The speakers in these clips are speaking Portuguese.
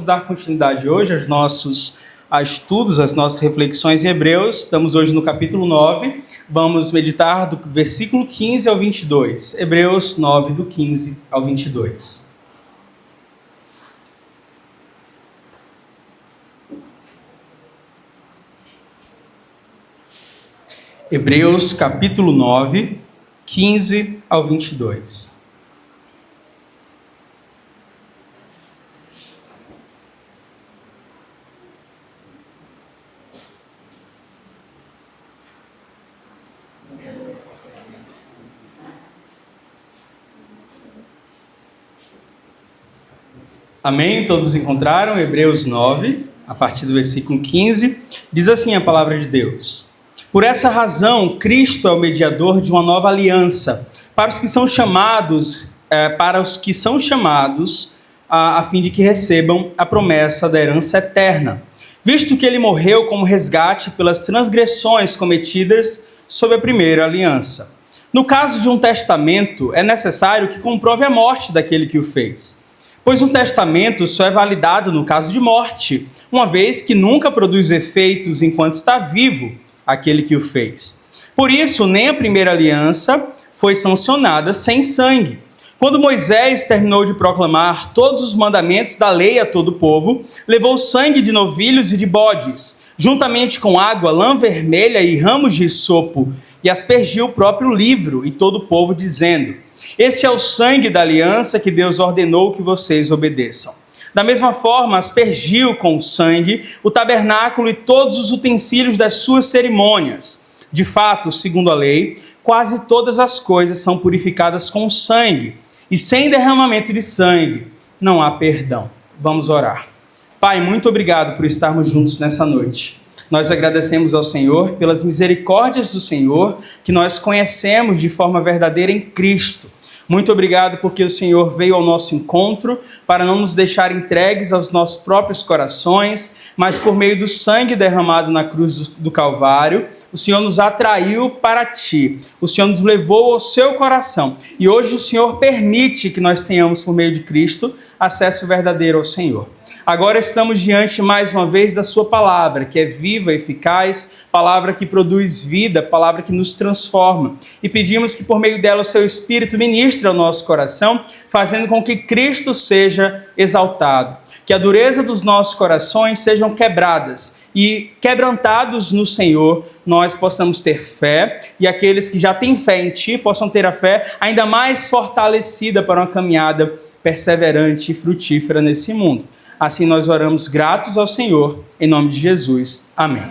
Vamos dar continuidade hoje aos nossos estudos, às nossas reflexões em Hebreus. Estamos hoje no capítulo 9. Vamos meditar do versículo 15 ao 22. Hebreus 9, do 15 ao 22. Hebreus capítulo 9, 15 ao 22. Amém? Todos encontraram? Hebreus 9, a partir do versículo 15, diz assim a palavra de Deus. Por essa razão, Cristo é o mediador de uma nova aliança, para os que são chamados, a fim de que recebam a promessa da herança eterna, visto que ele morreu como resgate pelas transgressões cometidas sob a primeira aliança. No caso de um testamento, é necessário que comprove a morte daquele que o fez. Pois um testamento só é validado no caso de morte, uma vez que nunca produz efeitos enquanto está vivo aquele que o fez. Por isso, nem a primeira aliança foi sancionada sem sangue. Quando Moisés terminou de proclamar todos os mandamentos da lei a todo o povo, levou sangue de novilhos e de bodes, juntamente com água, lã vermelha e ramos de hisopo, e aspergiu o próprio livro e todo o povo, dizendo: este é o sangue da aliança que Deus ordenou que vocês obedeçam. Da mesma forma, aspergiu com o sangue o tabernáculo e todos os utensílios das suas cerimônias. De fato, segundo a lei, quase todas as coisas são purificadas com sangue, e sem derramamento de sangue não há perdão. Vamos orar. Pai, muito obrigado por estarmos juntos nessa noite. Nós agradecemos ao Senhor pelas misericórdias do Senhor que nós conhecemos de forma verdadeira em Cristo. Muito obrigado porque o Senhor veio ao nosso encontro para não nos deixar entregues aos nossos próprios corações, mas por meio do sangue derramado na cruz do Calvário, o Senhor nos atraiu para Ti. O Senhor nos levou ao seu coração. E hoje o Senhor permite que nós tenhamos, por meio de Cristo, acesso verdadeiro ao Senhor. Agora estamos diante mais uma vez da sua palavra, que é viva, eficaz, palavra que produz vida, palavra que nos transforma. E pedimos que por meio dela o seu Espírito ministre ao nosso coração, fazendo com que Cristo seja exaltado. Que a dureza dos nossos corações sejam quebradas e quebrantados no Senhor, nós possamos ter fé e aqueles que já têm fé em Ti possam ter a fé ainda mais fortalecida para uma caminhada perseverante e frutífera nesse mundo. Assim nós oramos gratos ao Senhor, em nome de Jesus. Amém.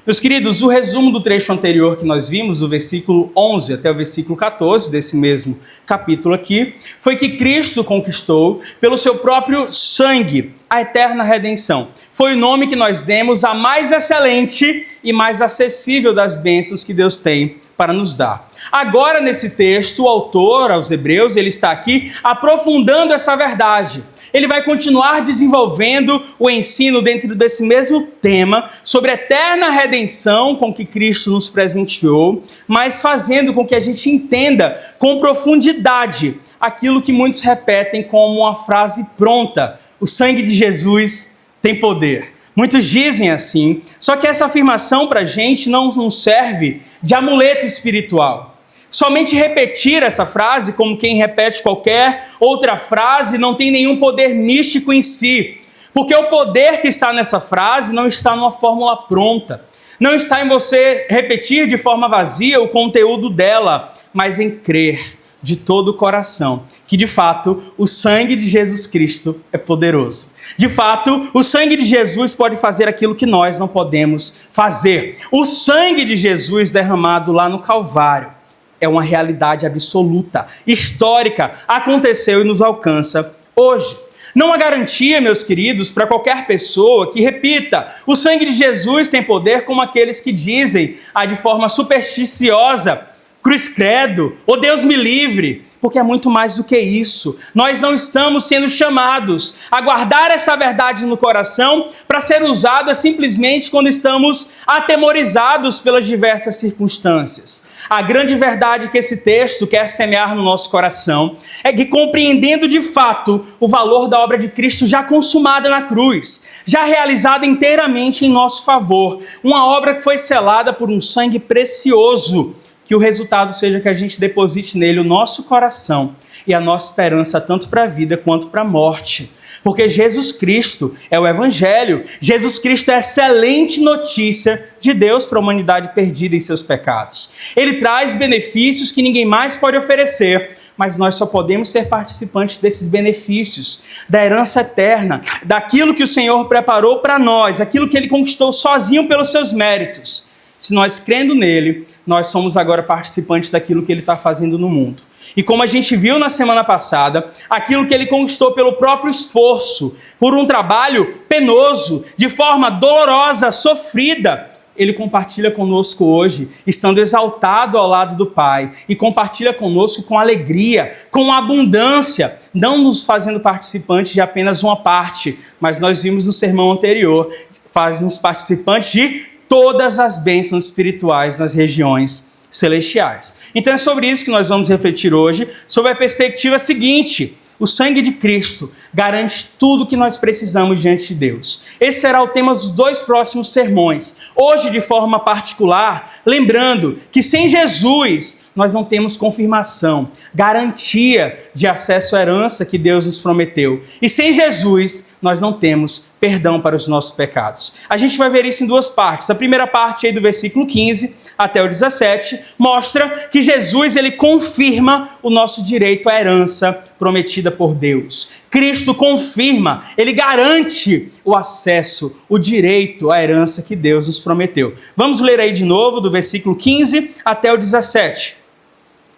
Meus queridos, o resumo do trecho anterior que nós vimos, do versículo 11 até o versículo 14, desse mesmo capítulo aqui, foi que Cristo conquistou, pelo seu próprio sangue, a eterna redenção. Foi o nome que nós demos à mais excelente e mais acessível das bênçãos que Deus tem para nos dar. Agora, nesse texto, o autor, aos Hebreus, ele está aqui aprofundando essa verdade. Ele vai continuar desenvolvendo o ensino dentro desse mesmo tema sobre a eterna redenção com que Cristo nos presenteou, mas fazendo com que a gente entenda com profundidade aquilo que muitos repetem como uma frase pronta: o sangue de Jesus tem poder. Muitos dizem assim, só que essa afirmação para a gente não serve de amuleto espiritual. Somente repetir essa frase, como quem repete qualquer outra frase, não tem nenhum poder místico em si. Porque o poder que está nessa frase não está numa fórmula pronta. Não está em você repetir de forma vazia o conteúdo dela, mas em crer de todo o coração que, de fato, o sangue de Jesus Cristo é poderoso. De fato, o sangue de Jesus pode fazer aquilo que nós não podemos fazer. O sangue de Jesus derramado lá no Calvário é uma realidade absoluta, histórica, aconteceu e nos alcança hoje. Não há garantia, meus queridos, para qualquer pessoa que repita: o sangue de Jesus tem poder, como aqueles que dizem de forma supersticiosa: cruz credo, ou Deus me livre. porque é muito mais do que isso. Nós não estamos sendo chamados a guardar essa verdade no coração para ser usada simplesmente quando estamos atemorizados pelas diversas circunstâncias. A grande verdade que esse texto quer semear no nosso coração é que, compreendendo de fato o valor da obra de Cristo já consumada na cruz, já realizada inteiramente em nosso favor, uma obra que foi selada por um sangue precioso, que o resultado seja que a gente deposite nele o nosso coração e a nossa esperança tanto para a vida quanto para a morte. Porque Jesus Cristo é o Evangelho, Jesus Cristo é a excelente notícia de Deus para a humanidade perdida em seus pecados. Ele traz benefícios que ninguém mais pode oferecer, mas nós só podemos ser participantes desses benefícios, da herança eterna, daquilo que o Senhor preparou para nós, aquilo que Ele conquistou sozinho pelos seus méritos. Se nós crendo nele, nós somos agora participantes daquilo que ele está fazendo no mundo. E como a gente viu na semana passada, aquilo que ele conquistou pelo próprio esforço, por um trabalho penoso, de forma dolorosa, sofrida, ele compartilha conosco hoje, estando exaltado ao lado do Pai, e compartilha conosco com alegria, com abundância, não nos fazendo participantes de apenas uma parte, mas nós vimos no sermão anterior, faz-nos participantes de todas as bênçãos espirituais nas regiões celestiais. Então é sobre isso que nós vamos refletir hoje, sobre a perspectiva seguinte: o sangue de Cristo garante tudo o que nós precisamos diante de Deus. Esse será o tema dos 2 próximos sermões. Hoje, de forma particular, lembrando que sem Jesus nós não temos confirmação, garantia de acesso à herança que Deus nos prometeu. E sem Jesus nós não temos perdão para os nossos pecados. A gente vai ver isso em 2 partes. A primeira parte, aí do versículo 15 até o 17, mostra que Jesus ele confirma o nosso direito à herança prometida por Deus. Cristo confirma, ele garante o acesso, o direito à herança que Deus nos prometeu. Vamos ler aí de novo, do versículo 15 até o 17.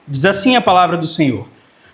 Diz assim a palavra do Senhor: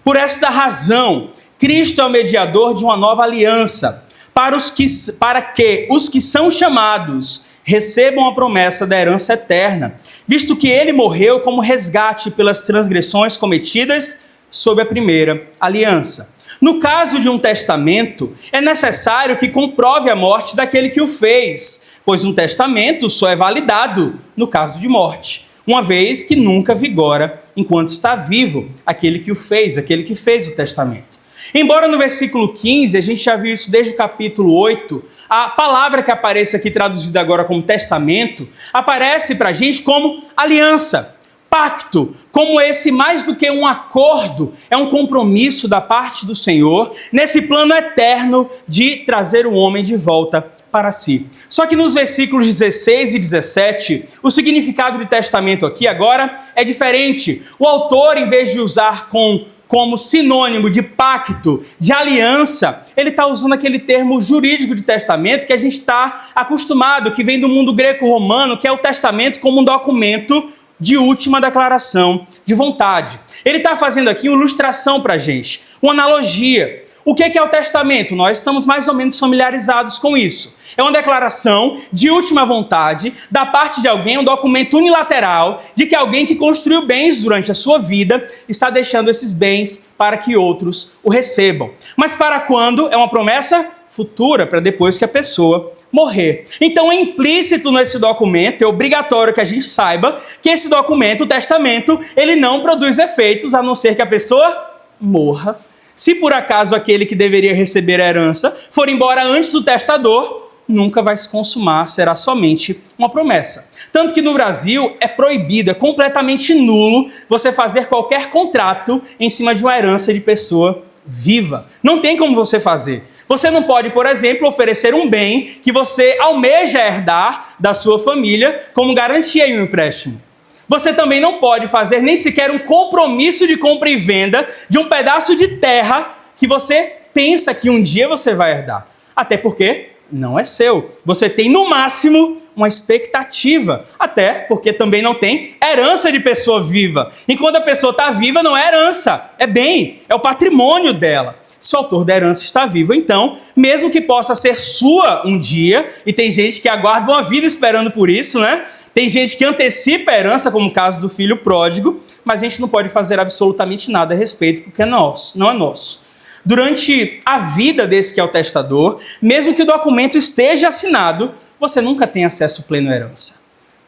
por esta razão, Cristo é o mediador de uma nova aliança, para que os que são chamados recebam a promessa da herança eterna, visto que ele morreu como resgate pelas transgressões cometidas sob a primeira aliança. No caso de um testamento, é necessário que comprove a morte daquele que o fez, pois um testamento só é validado no caso de morte, uma vez que nunca vigora enquanto está vivo aquele que o fez, aquele que fez o testamento. Embora no versículo 15, a gente já viu isso desde o capítulo 8, a palavra que aparece aqui traduzida agora como testamento, aparece para a gente como aliança, pacto, como esse mais do que um acordo, é um compromisso da parte do Senhor, nesse plano eterno de trazer o homem de volta para si. Só que nos versículos 16 e 17, o significado de testamento aqui agora é diferente. O autor, em vez de usar como sinônimo de pacto, de aliança, ele está usando aquele termo jurídico de testamento que a gente está acostumado, que vem do mundo greco-romano, que é o testamento como um documento de última declaração de vontade. Ele está fazendo aqui uma ilustração para a gente, uma analogia. O que é o testamento? Nós estamos mais ou menos familiarizados com isso. É uma declaração de última vontade da parte de alguém, um documento unilateral de que alguém que construiu bens durante a sua vida está deixando esses bens para que outros o recebam. Mas para quando? É uma promessa futura, para depois que a pessoa morrer. Então é implícito nesse documento, é obrigatório que a gente saiba que esse documento, o testamento, ele não produz efeitos a não ser que a pessoa morra. Se por acaso aquele que deveria receber a herança for embora antes do testador, nunca vai se consumar, será somente uma promessa. Tanto que no Brasil é proibido, é completamente nulo você fazer qualquer contrato em cima de uma herança de pessoa viva. Não tem como você fazer. Você não pode, por exemplo, oferecer um bem que você almeja herdar da sua família como garantia em um empréstimo. Você também não pode fazer nem sequer um compromisso de compra e venda de um pedaço de terra que você pensa que um dia você vai herdar. Até porque não é seu. Você tem, no máximo, uma expectativa. Até porque também não tem herança de pessoa viva. Enquanto a pessoa está viva, não é herança, é bem, é o patrimônio dela. Se o autor da herança está vivo, então, mesmo que possa ser sua um dia, e tem gente que aguarda uma vida esperando por isso, né? Tem gente que antecipa a herança, como o caso do filho pródigo, mas a gente não pode fazer absolutamente nada a respeito, porque é nosso, não é nosso. Durante a vida desse que é o testador, mesmo que o documento esteja assinado, você nunca tem acesso pleno à herança.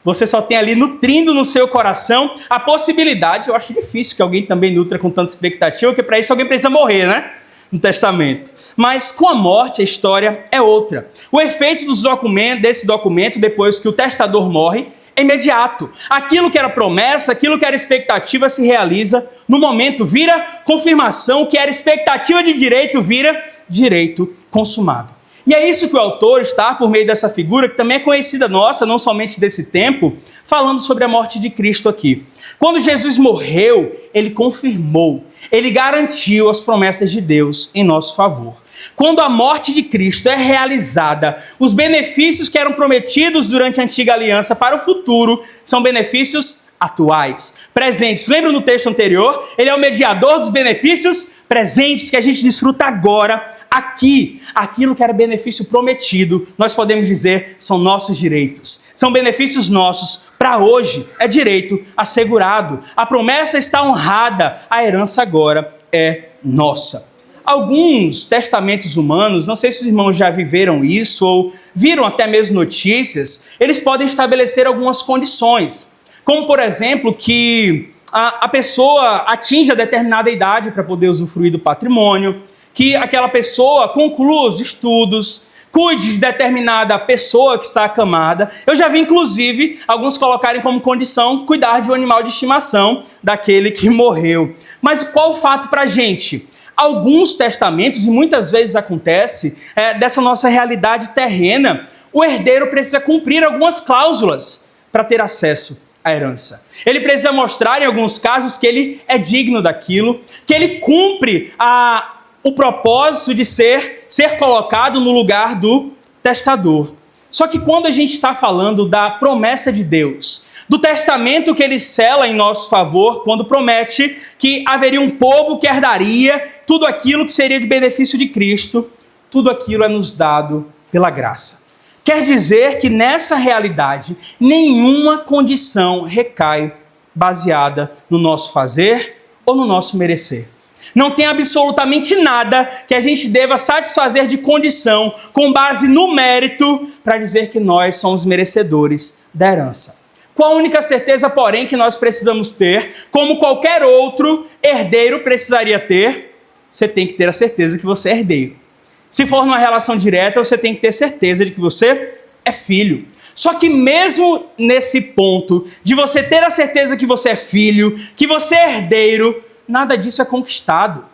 Você só tem ali nutrindo no seu coração a possibilidade, eu acho difícil que alguém também nutra com tanta expectativa, porque para isso alguém precisa morrer, né? No testamento. Mas com a morte a história é outra. O efeito desse documento, depois que o testador morre, é imediato. Aquilo que era promessa, aquilo que era expectativa se realiza no momento, vira confirmação, que era expectativa de direito, vira direito consumado. E é isso que o autor está, por meio dessa figura, que também é conhecida nossa, não somente desse tempo, falando sobre a morte de Cristo aqui. Quando Jesus morreu, ele confirmou, ele garantiu as promessas de Deus em nosso favor. Quando a morte de Cristo é realizada, os benefícios que eram prometidos durante a antiga aliança para o futuro são benefícios atuais, presentes. Lembra no texto anterior? Ele é o mediador dos benefícios presentes que a gente desfruta agora, aqui. Aquilo que era benefício prometido, nós podemos dizer, são nossos direitos. São benefícios nossos para hoje, é direito assegurado. A promessa está honrada, a herança agora é nossa. Alguns testamentos humanos, não sei se os irmãos já viveram isso ou viram até mesmo notícias, eles podem estabelecer algumas condições, como por exemplo que a pessoa atinja determinada idade para poder usufruir do patrimônio, que aquela pessoa conclua os estudos, cuide de determinada pessoa que está acamada. Eu já vi, inclusive, alguns colocarem como condição cuidar de um animal de estimação daquele que morreu. Mas qual o fato para a gente? Alguns testamentos, e muitas vezes acontece, dessa nossa realidade terrena, o herdeiro precisa cumprir algumas cláusulas para ter acesso à herança. Ele precisa mostrar, em alguns casos, que ele é digno daquilo, que ele cumpre o propósito de ser colocado no lugar do testador. Só que quando a gente está falando da promessa de Deus, do testamento que ele sela em nosso favor, quando promete que haveria um povo que herdaria tudo aquilo que seria de benefício de Cristo, tudo aquilo é nos dado pela graça. Quer dizer que nessa realidade, nenhuma condição recai baseada no nosso fazer ou no nosso merecer. Não tem absolutamente nada que a gente deva satisfazer de condição com base no mérito para dizer que nós somos merecedores da herança. Qual a única certeza, porém, que nós precisamos ter, como qualquer outro herdeiro precisaria ter? Você tem que ter a certeza que você é herdeiro. Se for numa relação direta, você tem que ter certeza de que você é filho. Só que mesmo nesse ponto de você ter a certeza que você é filho, que você é herdeiro, nada disso é conquistado.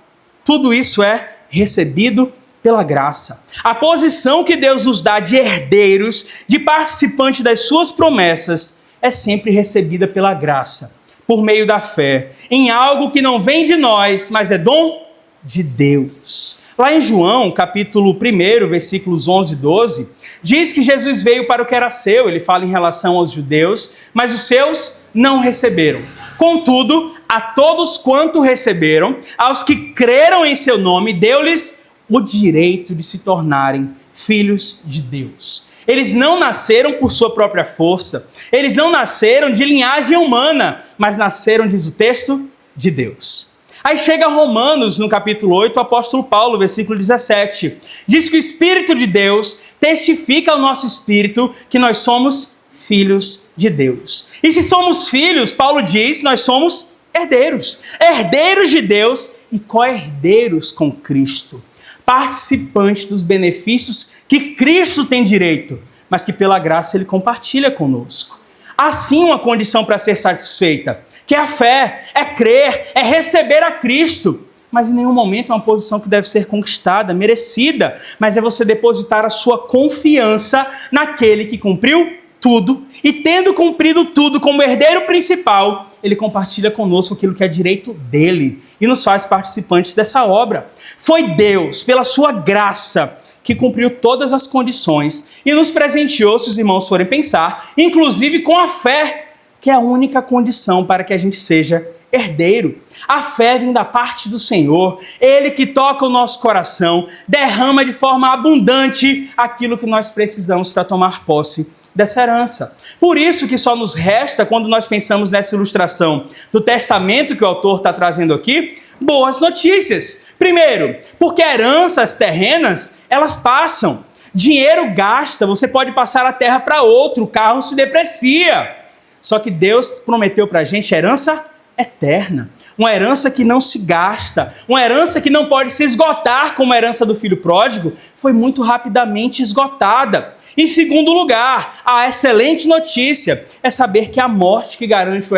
Tudo isso é recebido pela graça. A posição que Deus nos dá de herdeiros, de participantes das suas promessas, é sempre recebida pela graça, por meio da fé, em algo que não vem de nós, mas é dom de Deus. Lá em João, capítulo 1, versículos 11 e 12, diz que Jesus veio para o que era seu, ele fala em relação aos judeus, mas os seus não receberam. Contudo, a todos quanto receberam, aos que creram em seu nome, deu-lhes o direito de se tornarem filhos de Deus. Eles não nasceram por sua própria força, eles não nasceram de linhagem humana, mas nasceram, diz o texto, de Deus. Aí chega Romanos, no capítulo 8, o apóstolo Paulo, versículo 17, diz que o Espírito de Deus testifica ao nosso espírito que nós somos filhos de Deus. E se somos filhos, Paulo diz, nós somos herdeiros. Herdeiros de Deus e co-herdeiros com Cristo. Participantes dos benefícios que Cristo tem direito, mas que pela graça Ele compartilha conosco. Há sim uma condição para ser satisfeita, que é a fé, é crer, é receber a Cristo. Mas em nenhum momento é uma posição que deve ser conquistada, merecida, mas é você depositar a sua confiança naquele que cumpriu tudo, e tendo cumprido tudo como herdeiro principal, ele compartilha conosco aquilo que é direito dele e nos faz participantes dessa obra. Foi Deus, pela sua graça, que cumpriu todas as condições e nos presenteou, se os irmãos forem pensar, inclusive com a fé, que é a única condição para que a gente seja herdeiro. A fé vem da parte do Senhor, Ele que toca o nosso coração, derrama de forma abundante aquilo que nós precisamos para tomar posse dessa herança. Por isso que só nos resta, quando nós pensamos nessa ilustração do testamento que o autor está trazendo aqui, boas notícias. Primeiro, porque heranças terrenas, elas passam. Dinheiro gasta, você pode passar a terra para outro, o carro se deprecia. Só que Deus prometeu para a gente herança eterna. Uma herança que não se gasta, uma herança que não pode se esgotar, como a herança do filho pródigo, foi muito rapidamente esgotada. Em segundo lugar, a excelente notícia é saber que a morte que garante o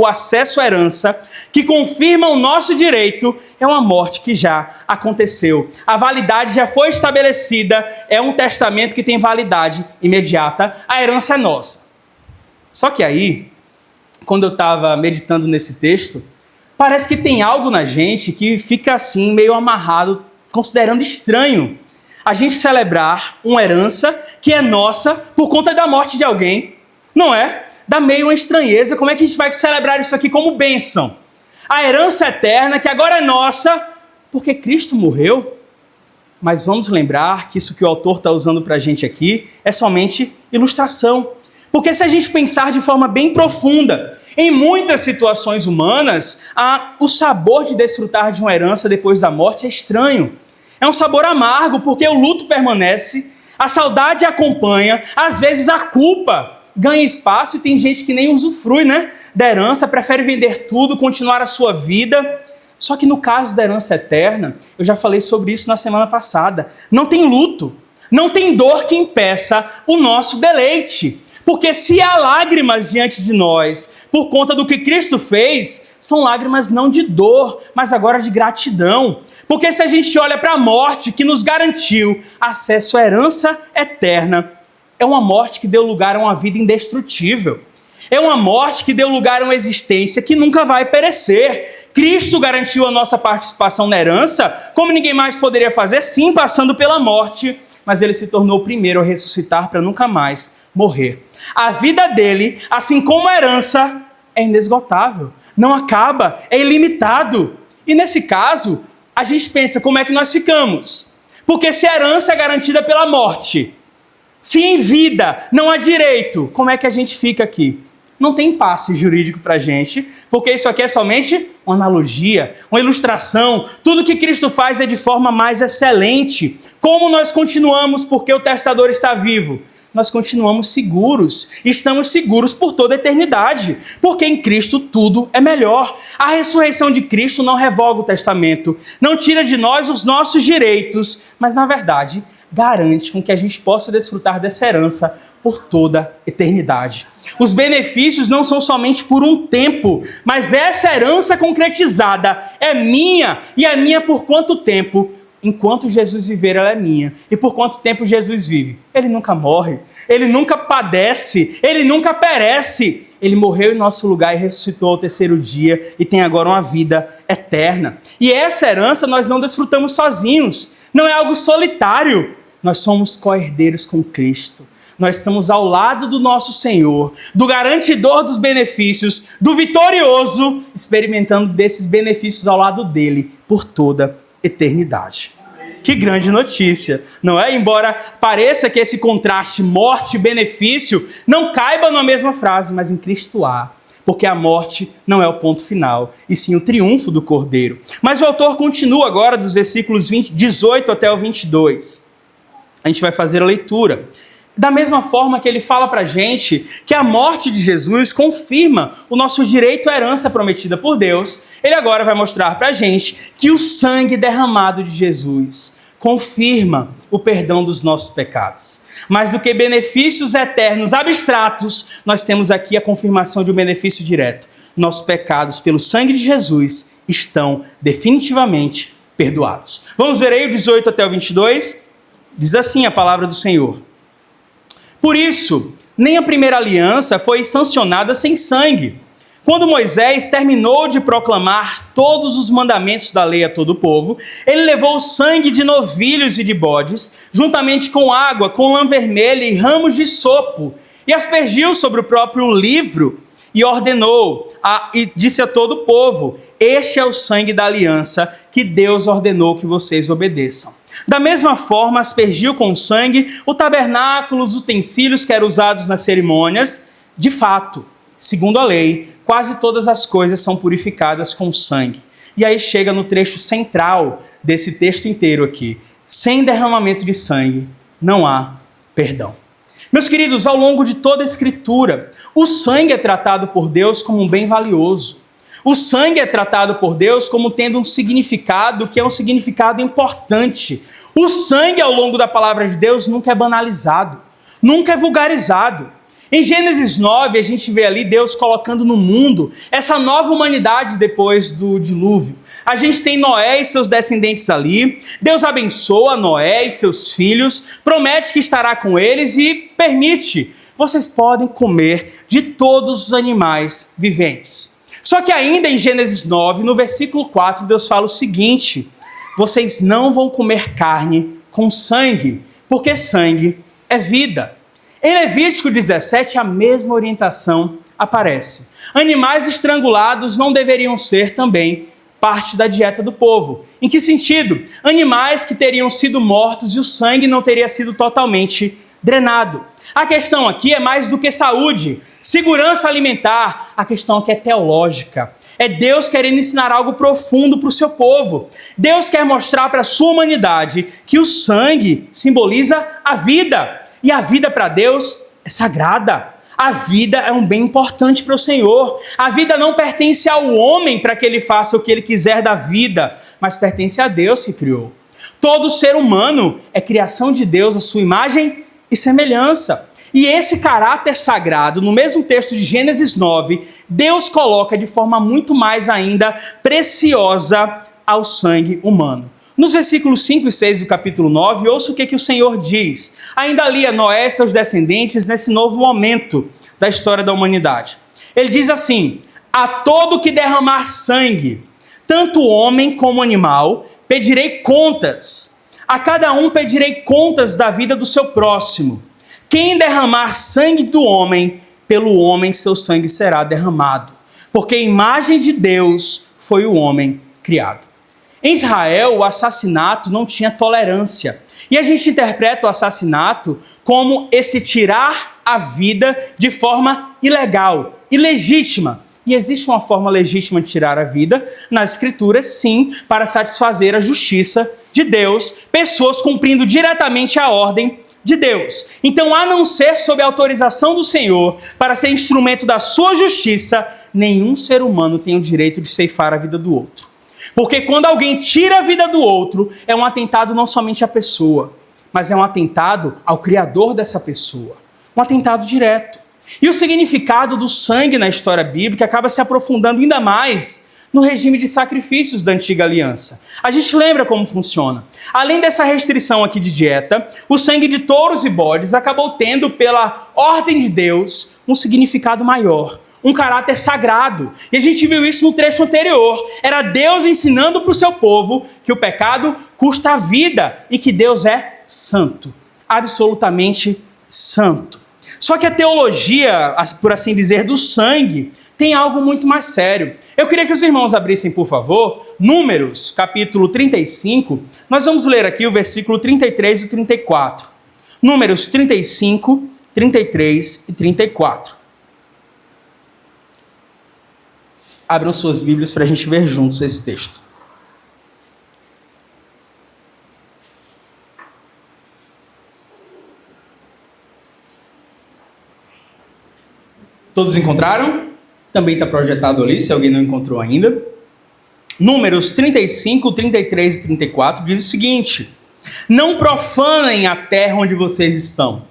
acesso à herança, que confirma o nosso direito, é uma morte que já aconteceu. A validade já foi estabelecida, é um testamento que tem validade imediata, a herança é nossa. Só que aí, quando eu estava meditando nesse texto, parece que tem algo na gente que fica assim, meio amarrado, considerando estranho a gente celebrar uma herança que é nossa por conta da morte de alguém. Não é? Dá meio uma estranheza. Como é que a gente vai celebrar isso aqui como bênção? A herança eterna que agora é nossa porque Cristo morreu. Mas vamos lembrar que isso que o autor está usando para a gente aqui é somente ilustração. Porque se a gente pensar de forma bem profunda, em muitas situações humanas, o sabor de desfrutar de uma herança depois da morte é estranho. É um sabor amargo, porque o luto permanece, a saudade acompanha, às vezes a culpa ganha espaço e tem gente que nem usufrui, da herança, prefere vender tudo, continuar a sua vida. Só que no caso da herança eterna, eu já falei sobre isso na semana passada, não tem luto, não tem dor que impeça o nosso deleite. Porque se há lágrimas diante de nós, por conta do que Cristo fez, são lágrimas não de dor, mas agora de gratidão. Porque se a gente olha para a morte que nos garantiu acesso à herança eterna, é uma morte que deu lugar a uma vida indestrutível. É uma morte que deu lugar a uma existência que nunca vai perecer. Cristo garantiu a nossa participação na herança, como ninguém mais poderia fazer, sim, passando pela morte, mas ele se tornou o primeiro a ressuscitar para nunca mais morrer. A vida dele, assim como a herança, é inesgotável, não acaba, é ilimitado. E nesse caso, a gente pensa como é que nós ficamos. Porque se a herança é garantida pela morte, se em vida não há direito, como é que a gente fica aqui? Não tem impasse jurídico para a gente, porque isso aqui é somente uma analogia, uma ilustração. Tudo que Cristo faz é de forma mais excelente. Como nós continuamos porque o testador está vivo? Nós continuamos seguros, estamos seguros por toda a eternidade, porque em Cristo tudo é melhor. A ressurreição de Cristo não revoga o testamento, não tira de nós os nossos direitos, mas na verdade garante com que a gente possa desfrutar dessa herança por toda a eternidade. Os benefícios não são somente por um tempo, mas essa herança concretizada é minha, e é minha por quanto tempo? Enquanto Jesus viver, ela é minha. E por quanto tempo Jesus vive? Ele nunca morre, ele nunca padece, ele nunca perece. Ele morreu em nosso lugar e ressuscitou ao terceiro dia e tem agora uma vida eterna. E essa herança nós não desfrutamos sozinhos, não é algo solitário. Nós somos co-herdeiros com Cristo. Nós estamos ao lado do nosso Senhor, do garantidor dos benefícios, do vitorioso, experimentando desses benefícios ao lado dele por toda eternidade. Que grande notícia, não é? Embora pareça que esse contraste morte e benefício não caiba na mesma frase, mas em Cristo há, porque a morte não é o ponto final, e sim o triunfo do Cordeiro. Mas o autor continua agora dos versículos 18 até o 22. A gente vai fazer a leitura. Da mesma forma que ele fala para a gente que a morte de Jesus confirma o nosso direito à herança prometida por Deus, ele agora vai mostrar para a gente que o sangue derramado de Jesus confirma o perdão dos nossos pecados. Mais do que benefícios eternos abstratos, nós temos aqui a confirmação de um benefício direto. Nossos pecados, pelo sangue de Jesus, estão definitivamente perdoados. Vamos ver aí o 18 até o 22? Diz assim a palavra do Senhor. Por isso, nem a primeira aliança foi sancionada sem sangue. Quando Moisés terminou de proclamar todos os mandamentos da lei a todo o povo, ele levou o sangue de novilhos e de bodes, juntamente com água, com lã vermelha e ramos de sopo, e aspergiu sobre o próprio livro, e ordenou, e disse a todo o povo: este é o sangue da aliança que Deus ordenou que vocês obedeçam. Da mesma forma, aspergiu com sangue o tabernáculo, os utensílios que eram usados nas cerimônias. De fato, segundo a lei, quase todas as coisas são purificadas com sangue. E aí chega no trecho central desse texto inteiro aqui. Sem derramamento de sangue, não há perdão. Meus queridos, ao longo de toda a Escritura, o sangue é tratado por Deus como um bem valioso. O sangue é tratado por Deus como tendo um significado que é um significado importante. O sangue ao longo da palavra de Deus nunca é banalizado, nunca é vulgarizado. Em Gênesis 9, a gente vê ali Deus colocando no mundo essa nova humanidade depois do dilúvio. A gente tem Noé e seus descendentes ali. Deus abençoa Noé e seus filhos, promete que estará com eles e permite: vocês podem comer de todos os animais viventes. Só que ainda em Gênesis 9, no versículo 4, Deus fala o seguinte: vocês não vão comer carne com sangue, porque sangue é vida. Em Levítico 17, a mesma orientação aparece. Animais estrangulados não deveriam ser também parte da dieta do povo. Em que sentido? Animais que teriam sido mortos e o sangue não teria sido totalmente drenado. A questão aqui é mais do que saúde, segurança alimentar. A questão aqui é teológica. É Deus querendo ensinar algo profundo para o seu povo. Deus quer mostrar para a sua humanidade que o sangue simboliza a vida. E a vida para Deus é sagrada. A vida é um bem importante para o Senhor. A vida não pertence ao homem para que ele faça o que ele quiser da vida, mas pertence a Deus que criou. Todo ser humano é criação de Deus, a sua imagem e semelhança. E esse caráter sagrado, no mesmo texto de Gênesis 9, Deus coloca de forma muito mais ainda preciosa ao sangue humano. Nos versículos 5 e 6 do capítulo 9, ouça o que o Senhor diz. Ainda ali a Noé e seus descendentes nesse novo momento da história da humanidade. Ele diz assim: a todo que derramar sangue, tanto homem como animal, pedirei contas. A cada um pedirei contas da vida do seu próximo. Quem derramar sangue do homem, pelo homem seu sangue será derramado. Porque a imagem de Deus foi o homem criado. Em Israel, o assassinato não tinha tolerância. E a gente interpreta o assassinato como esse tirar a vida de forma ilegal, ilegítima. E existe uma forma legítima de tirar a vida nas Escrituras, sim, para satisfazer a justiça de Deus, pessoas cumprindo diretamente a ordem de Deus. Então, a não ser sob a autorização do Senhor, para ser instrumento da sua justiça, nenhum ser humano tem o direito de ceifar a vida do outro. Porque quando alguém tira a vida do outro, é um atentado não somente à pessoa, mas é um atentado ao Criador dessa pessoa. Um atentado direto. E o significado do sangue na história bíblica acaba se aprofundando ainda mais no regime de sacrifícios da antiga aliança. A gente lembra como funciona. Além dessa restrição aqui de dieta, o sangue de touros e bodes acabou tendo, pela ordem de Deus, um significado maior. Um caráter sagrado. E a gente viu isso no trecho anterior. Era Deus ensinando para o seu povo que o pecado custa a vida e que Deus é santo. Absolutamente santo. Só que a teologia, por assim dizer, do sangue, tem algo muito mais sério. Eu queria que os irmãos abrissem, por favor, Números, capítulo 35. Nós vamos ler aqui o versículo 33 e 34. Números 35, 33 e 34. Abram suas Bíblias para a gente ver juntos esse texto. Todos encontraram? Também está projetado ali, se alguém não encontrou ainda. Números 35, 33 e 34 diz o seguinte: não profanem a terra onde vocês estão.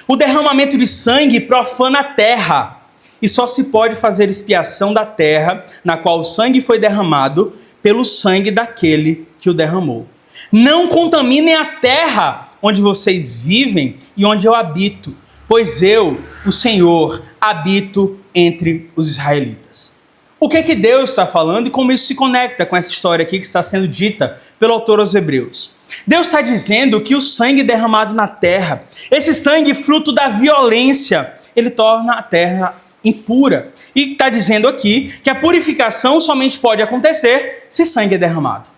O derramamento de sangue profana a terra. E só se pode fazer expiação da terra na qual o sangue foi derramado pelo sangue daquele que o derramou. Não contaminem a terra onde vocês vivem e onde eu habito, pois eu, o Senhor, habito entre os israelitas. O que é que Deus está falando e como isso se conecta com essa história aqui que está sendo dita pelo autor aos Hebreus? Deus está dizendo que o sangue derramado na terra, esse sangue fruto da violência, ele torna a terra impura. E está dizendo aqui que a purificação somente pode acontecer se sangue é derramado.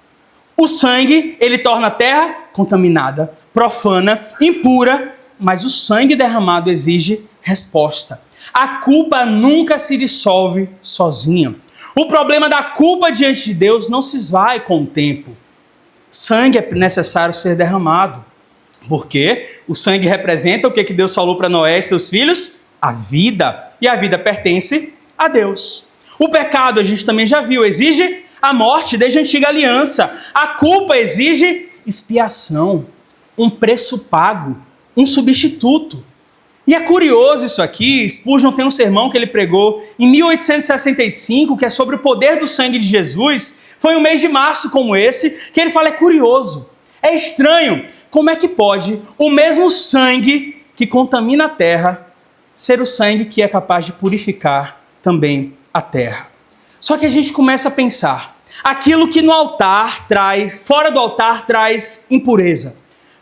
O sangue, ele torna a terra contaminada, profana, impura, mas o sangue derramado exige resposta. A culpa nunca se dissolve sozinha. O problema da culpa diante de Deus não se esvai com o tempo. Sangue é necessário ser derramado. Porque o sangue representa o que Deus falou para Noé e seus filhos? A vida. E a vida pertence a Deus. O pecado, a gente também já viu, exige a morte desde a antiga aliança. A culpa exige expiação, um preço pago, um substituto. E é curioso isso aqui. Spurgeon tem um sermão que ele pregou em 1865, que é sobre o poder do sangue de Jesus. Foi um mês de março como esse, que ele fala, é curioso, é estranho. Como é que pode o mesmo sangue que contamina a terra ser o sangue que é capaz de purificar também a terra? Só que a gente começa a pensar, aquilo que no altar traz, fora do altar traz impureza,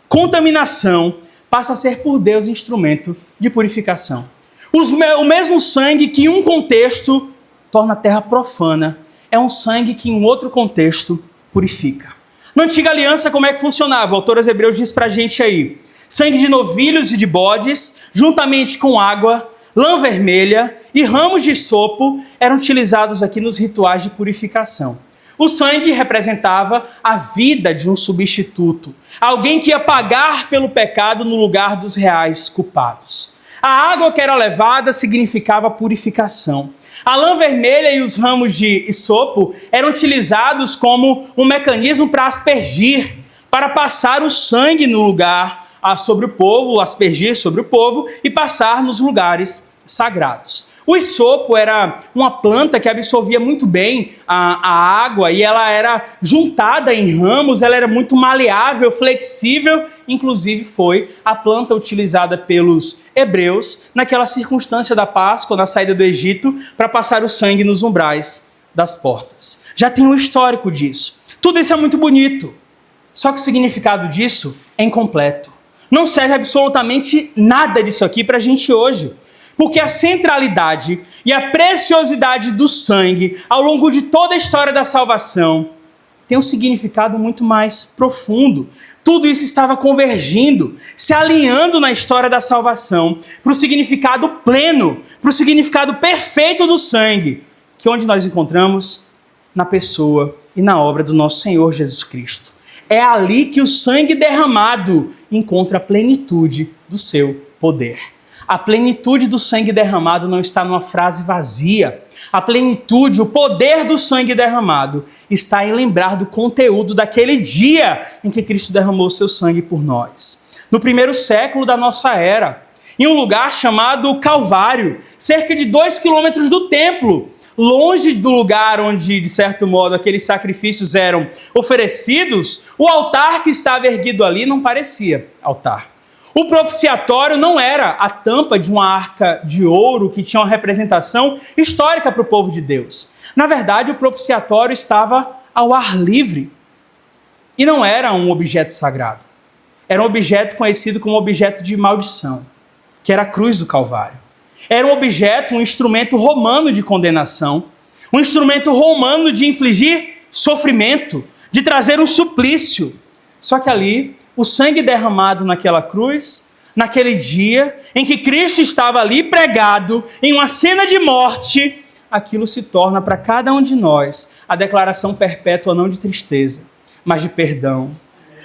contaminação, passa a ser por Deus instrumento de purificação. O mesmo sangue que em um contexto torna a terra profana, é um sangue que em outro contexto purifica. Na antiga aliança, como é que funcionava? O autor aos Hebreus diz pra gente aí, sangue de novilhos e de bodes, juntamente com água, lã vermelha e ramos de sopo, eram utilizados aqui nos rituais de purificação. O sangue representava a vida de um substituto, alguém que ia pagar pelo pecado no lugar dos reais culpados. A água que era levada significava purificação. A lã vermelha e os ramos de isopo eram utilizados como um mecanismo para aspergir, para passar o sangue no lugar sobre o povo, aspergir sobre o povo e passar nos lugares sagrados. O isopo era uma planta que absorvia muito bem a água e ela era juntada em ramos, ela era muito maleável, flexível, inclusive foi a planta utilizada pelos hebreus naquela circunstância da Páscoa, na saída do Egito, para passar o sangue nos umbrais das portas. Já tem um histórico disso. Tudo isso é muito bonito, só que o significado disso é incompleto. Não serve absolutamente nada disso aqui para a gente hoje. Porque a centralidade e a preciosidade do sangue ao longo de toda a história da salvação tem um significado muito mais profundo. Tudo isso estava convergindo, se alinhando na história da salvação para o significado pleno, para o significado perfeito do sangue, que é onde nós encontramos na pessoa e na obra do nosso Senhor Jesus Cristo. É ali que o sangue derramado encontra a plenitude do seu poder. A plenitude do sangue derramado não está numa frase vazia. A plenitude, o poder do sangue derramado está em lembrar do conteúdo daquele dia em que Cristo derramou seu sangue por nós. No primeiro século da nossa era, em um lugar chamado Calvário, cerca de 2 quilômetros do templo, longe do lugar onde, de certo modo, aqueles sacrifícios eram oferecidos, o altar que estava erguido ali não parecia altar. O propiciatório não era a tampa de uma arca de ouro que tinha uma representação histórica para o povo de Deus. Na verdade, o propiciatório estava ao ar livre e não era um objeto sagrado. Era um objeto conhecido como objeto de maldição, que era a cruz do Calvário. Era um objeto, um instrumento romano de condenação, um instrumento romano de infligir sofrimento, de trazer um suplício. Só que ali, o sangue derramado naquela cruz, naquele dia em que Cristo estava ali pregado em uma cena de morte, aquilo se torna para cada um de nós a declaração perpétua não de tristeza, mas de perdão,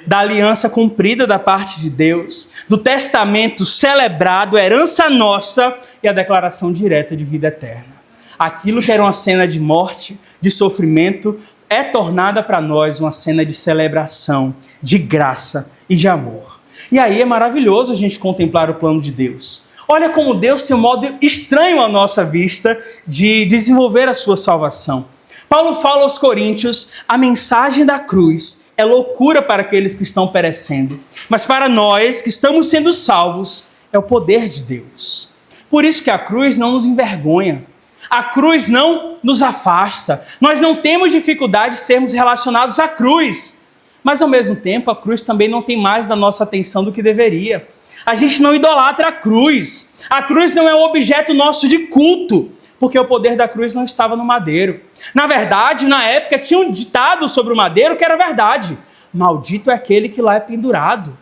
da aliança cumprida da parte de Deus, do testamento celebrado, herança nossa e a declaração direta de vida eterna. Aquilo que era uma cena de morte, de sofrimento, é tornada para nós uma cena de celebração, de graça e de amor. E aí é maravilhoso a gente contemplar o plano de Deus. Olha como Deus tem um modo estranho à nossa vista de desenvolver a sua salvação. Paulo fala aos Coríntios, a mensagem da cruz é loucura para aqueles que estão perecendo, mas para nós que estamos sendo salvos, é o poder de Deus. Por isso que a cruz não nos envergonha. A cruz não nos afasta. Nós não temos dificuldade de sermos relacionados à cruz. Mas, ao mesmo tempo, a cruz também não tem mais da nossa atenção do que deveria. A gente não idolatra a cruz. A cruz não é um objeto nosso de culto, porque o poder da cruz não estava no madeiro. Na verdade, na época, tinha um ditado sobre o madeiro que era verdade. maldito é aquele que lá é pendurado,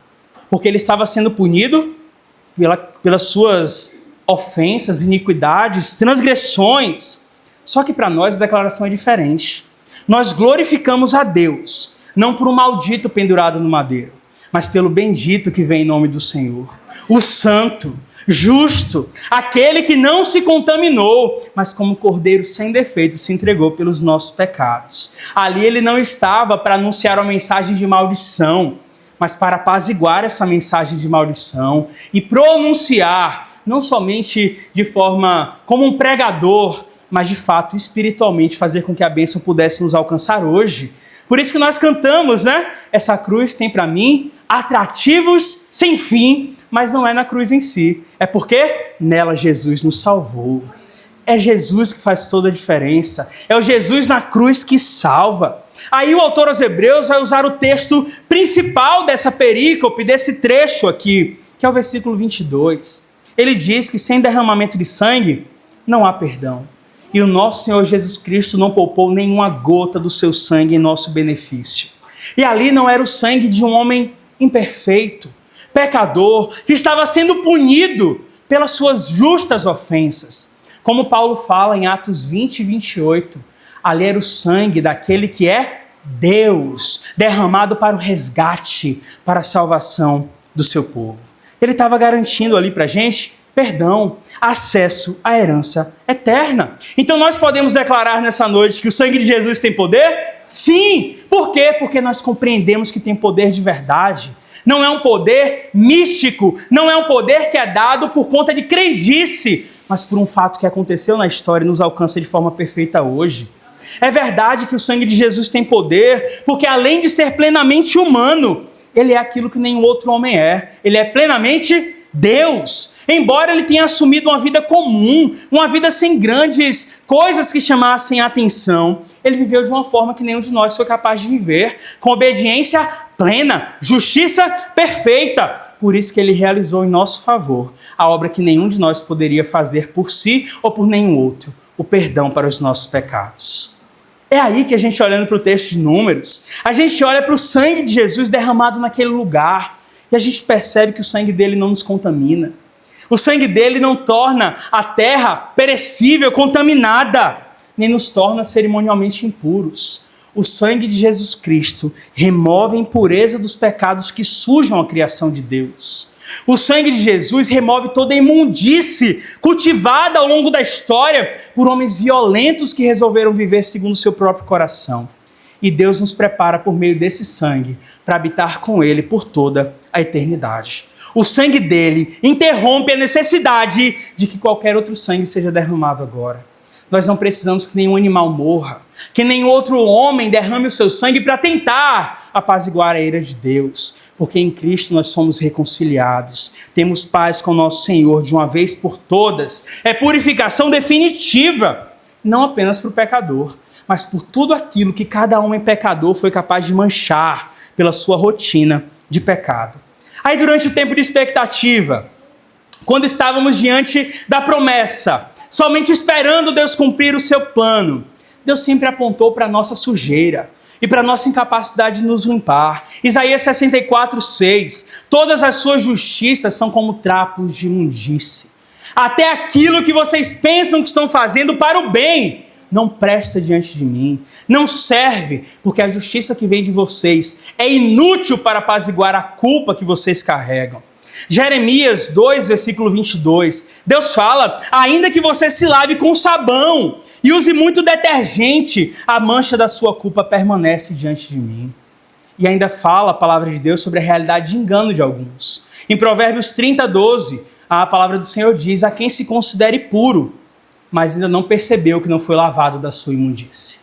porque ele estava sendo punido pelas suas ofensas, iniquidades, transgressões. Só que para nós a declaração é diferente. Nós glorificamos a Deus, não por um maldito pendurado no madeiro, mas pelo bendito que vem em nome do Senhor, o santo, justo, aquele que não se contaminou, mas como cordeiro sem defeito se entregou pelos nossos pecados. Ali ele não estava para anunciar uma mensagem de maldição, mas para apaziguar essa mensagem de maldição e pronunciar, não somente de forma como um pregador, mas de fato espiritualmente fazer com que a bênção pudesse nos alcançar hoje. Por isso que nós cantamos, né? Essa cruz tem para mim atrativos sem fim, mas não é na cruz em si. É porque nela Jesus nos salvou. É Jesus que faz toda a diferença. É o Jesus na cruz que salva. Aí o autor aos Hebreus vai usar o texto principal dessa perícope, desse trecho aqui, que é o versículo 22. Ele diz que sem derramamento de sangue não há perdão. E o nosso Senhor Jesus Cristo não poupou nenhuma gota do seu sangue em nosso benefício. E ali não era o sangue de um homem imperfeito, pecador, que estava sendo punido pelas suas justas ofensas. Como Paulo fala em Atos 20 e 28, ali era o sangue daquele que é Deus, derramado para o resgate, para a salvação do seu povo. Ele estava garantindo ali para a gente perdão, acesso à herança eterna. Então nós podemos declarar nessa noite que o sangue de Jesus tem poder? Sim! Por quê? Porque nós compreendemos que tem poder de verdade. Não é um poder místico, não é um poder que é dado por conta de crendice, mas por um fato que aconteceu na história e nos alcança de forma perfeita hoje. É verdade que o sangue de Jesus tem poder, porque além de ser plenamente humano, ele é aquilo que nenhum outro homem é. Ele é plenamente Deus. Embora ele tenha assumido uma vida comum, uma vida sem grandes coisas que chamassem a atenção, ele viveu de uma forma que nenhum de nós foi capaz de viver, com obediência plena, justiça perfeita. Por isso que ele realizou em nosso favor a obra que nenhum de nós poderia fazer por si ou por nenhum outro, o perdão para os nossos pecados. É aí que a gente, olhando para o texto de Números, a gente olha para o sangue de Jesus derramado naquele lugar e a gente percebe que o sangue dele não nos contamina. O sangue dele não torna a terra perecível, contaminada, nem nos torna cerimonialmente impuros. O sangue de Jesus Cristo remove a impureza dos pecados que sujam a criação de Deus. O sangue de Jesus remove toda a imundície cultivada ao longo da história por homens violentos que resolveram viver segundo o seu próprio coração. E Deus nos prepara por meio desse sangue para habitar com ele por toda a eternidade. O sangue dele interrompe a necessidade de que qualquer outro sangue seja derramado agora. Nós não precisamos que nenhum animal morra, que nenhum outro homem derrame o seu sangue para tentar apaziguar a ira de Deus, porque em Cristo nós somos reconciliados, temos paz com o nosso Senhor de uma vez por todas. É purificação definitiva, não apenas para o pecador, mas por tudo aquilo que cada homem pecador foi capaz de manchar pela sua rotina de pecado. Aí durante o tempo de expectativa, quando estávamos diante da promessa, somente esperando Deus cumprir o seu plano, Deus sempre apontou para a nossa sujeira e para a nossa incapacidade de nos limpar. Isaías 64:6, todas as suas justiças são como trapos de imundície. Até aquilo que vocês pensam que estão fazendo para o bem, não presta diante de mim, não serve, porque a justiça que vem de vocês é inútil para apaziguar a culpa que vocês carregam. Jeremias 2, versículo 22, Deus fala, ainda que você se lave com sabão e use muito detergente, a mancha da sua culpa permanece diante de mim. E ainda fala a palavra de Deus sobre a realidade de engano de alguns. Em Provérbios 30:12, a palavra do Senhor diz, a quem se considere puro, mas ainda não percebeu que não foi lavado da sua imundície.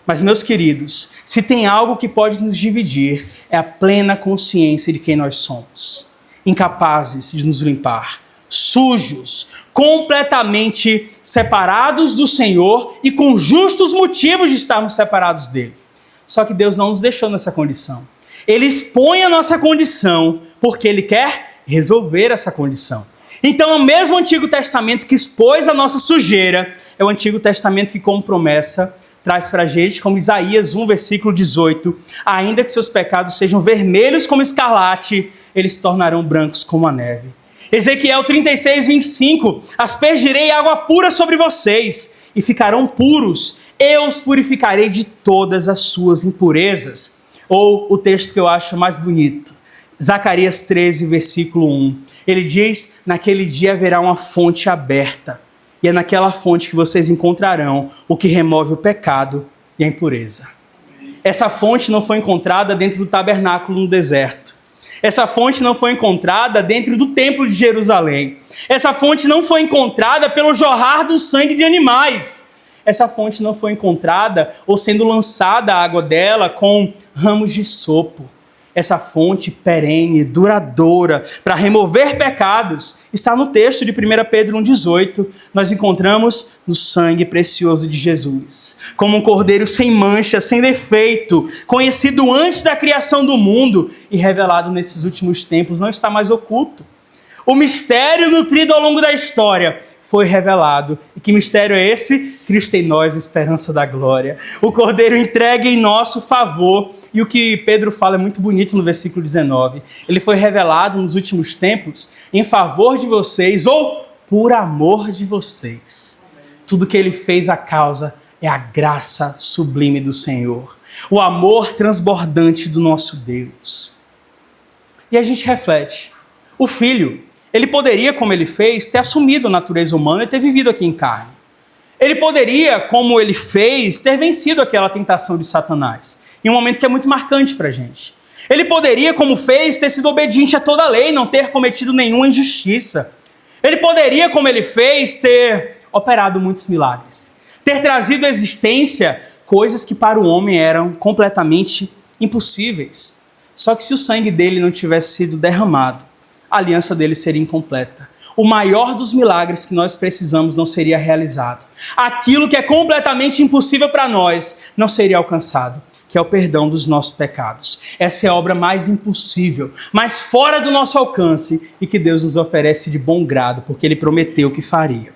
Mas, meus queridos, se tem algo que pode nos dividir, é a plena consciência de quem nós somos. Incapazes de nos limpar, sujos, completamente separados do Senhor e com justos motivos de estarmos separados dele. Só que Deus não nos deixou nessa condição. Ele expõe a nossa condição porque ele quer resolver essa condição. Então, o mesmo Antigo Testamento que expôs a nossa sujeira, é o Antigo Testamento que, como promessa, traz para a gente, como Isaías 1, versículo 18, ainda que seus pecados sejam vermelhos como escarlate, eles se tornarão brancos como a neve. Ezequiel 36, 25, aspergirei água pura sobre vocês e ficarão puros, eu os purificarei de todas as suas impurezas. Ou o texto que eu acho mais bonito, Zacarias 13, versículo 1. Ele diz, naquele dia haverá uma fonte aberta, e é naquela fonte que vocês encontrarão o que remove o pecado e a impureza. Essa fonte não foi encontrada dentro do tabernáculo no deserto. Essa fonte não foi encontrada dentro do templo de Jerusalém. Essa fonte não foi encontrada pelo jorrar do sangue de animais. Essa fonte não foi encontrada ou sendo lançada a água dela com ramos de sopo. Essa fonte perene, duradoura, para remover pecados, está no texto de 1 Pedro 1,18. Nós encontramos no sangue precioso de Jesus. Como um cordeiro sem mancha, sem defeito, conhecido antes da criação do mundo e revelado nesses últimos tempos, não está mais oculto. O mistério nutrido ao longo da história foi revelado. E que mistério é esse? Cristo em nós, esperança da glória. O Cordeiro entregue em nosso favor. E o que Pedro fala é muito bonito no versículo 19. Ele foi revelado nos últimos tempos em favor de vocês ou por amor de vocês. Tudo que ele fez a causa é a graça sublime do Senhor. O amor transbordante do nosso Deus. E a gente reflete. O Filho, ele poderia, como ele fez, ter assumido a natureza humana e ter vivido aqui em carne. Ele poderia, como ele fez, ter vencido aquela tentação de Satanás, em um momento que é muito marcante para a gente. Ele poderia, como fez, ter sido obediente a toda a lei, não ter cometido nenhuma injustiça. Ele poderia, como ele fez, ter operado muitos milagres, ter trazido à existência coisas que para o homem eram completamente impossíveis. Só que se o sangue dele não tivesse sido derramado, a aliança dele seria incompleta. O maior dos milagres que nós precisamos não seria realizado. Aquilo que é completamente impossível para nós não seria alcançado, que é o perdão dos nossos pecados. Essa é a obra mais impossível, mais fora do nosso alcance e que Deus nos oferece de bom grado, porque Ele prometeu que faria.